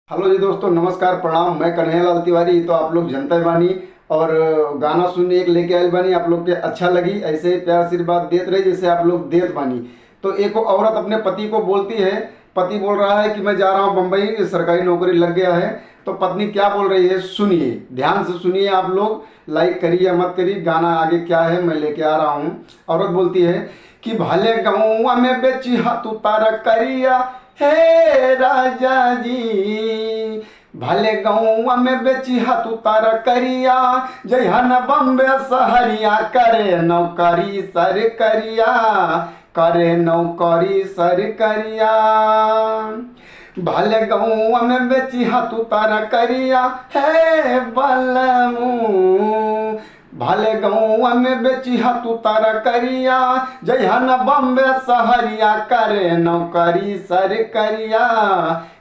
Hello जी दोस्तों, नमस्कार, प्रणाम। मैं कन्हैयालाल तिवारी। तो आप लोग जनता बानी और गाना सुनने एक लेके आयल बानी। आप लोग के अच्छा लगी, ऐसे ही प्यार आशीर्वाद देते रहे जैसे आप लोग देत बानी। तो एक औरत अपने पति को बोलती है, पति बोल रहा है कि मैं जा रहा हूँ बम्बई, सरकारी नौकरी लग गया है। तो पत्नी क्या बोल रही है, सुनिए, ध्यान से सुनिए आप लोग। लाइक करिए या मत करिए, गाना आगे क्या है मैं लेके आ रहा हूँ। औरत बोलती है कि भले गौवा में बेची हाथ उतारा करिया, हे राजा जी, भले गौवा में बेची हाथ उतारा करिया, जइहा न बम्बे सहरिया, करे नौकरी सर करिया, करे नौकरी सर करिया। भले गौवा में बेची हाथ उतारा करिया, हे बलमू, भले गौवा में बेची हाथ उतारा करिया, जइहा न बम्बे सहरिया, करे नौकरी सर करिया,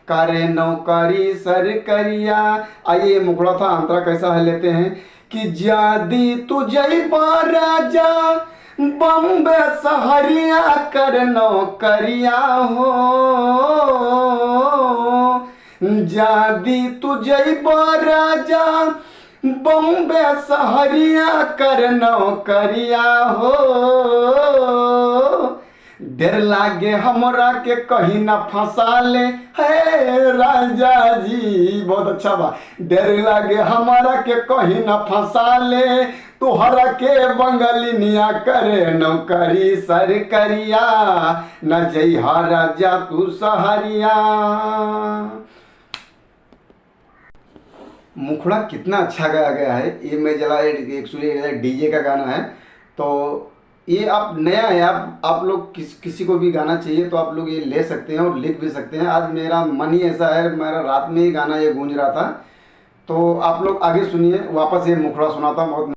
करे नौकरी सर करिया। आइए मुखड़ा था अंतरा कैसा है लेते हैं कि जादी तू जइबा राजा बम्बे सहरिया, कर नौकरिया हो, जादी तू जइबा राजा बम्बे सहरिया, कर नौकरिया हो। डर लागे हमरा के कहीं ना फंसा ले, है राजा जी, बहुत अच्छा बा। डर लागे हमारा के कहीं ना फंसा ले, तुहरा के बंगलिनिया, करे नौकरी सर करिया, न जइहा राजा तू सहरिया। मुखड़ा कितना अच्छा गाया गया है। ये मैं जला एक्चुअली डीजे का गाना है। तो ये आप नया है, आप लोग किसी को भी गाना चाहिए तो आप लोग ये ले सकते हैं और लिख भी सकते हैं। आज मेरा मन ही ऐसा है, मेरा रात में ही गाना ये गूंज रहा था। तो आप लोग आगे सुनिए, वापस ये मुखड़ा सुनाता हूँ, बहुत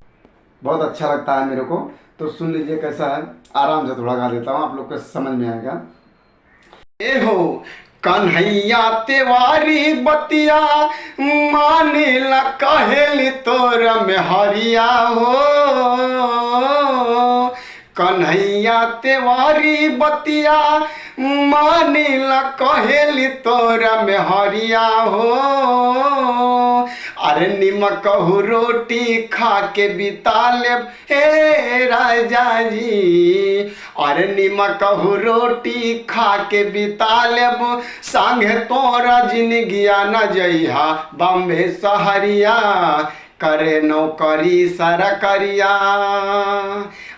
बहुत अच्छा लगता है मेरे को। तो सुन लीजिए कैसा है, आराम से थोड़ा गा देता हूँ, आप लोग को समझ में आएगा। ए हो कन्हैया तिवारी बतिया, मानिला कहेली तोर में हरिया हो, कन्हैया तिवारी बतिया, मानिला कहेली तोर में हरिया हो। अरे निमक रोटी खा के बिता लेब, हे राजा जी, अरे निमक रोटी खा के बिता लेब, संगे तोरा जिंदगिया न जइहा बम्बे सहरिया, करे नौकरी सर करिया।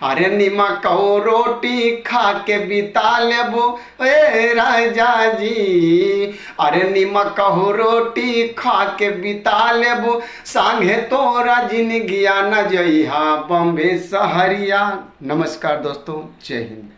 अरे निमक रोटी खा के बिता लेबो, ए राजा जी, अरे निमक रोटी खा के बिता लेबो, संगे तोरा जिंदगिया न जइहा बम्बे सहरिया। नमस्कार दोस्तों, जय हिंद।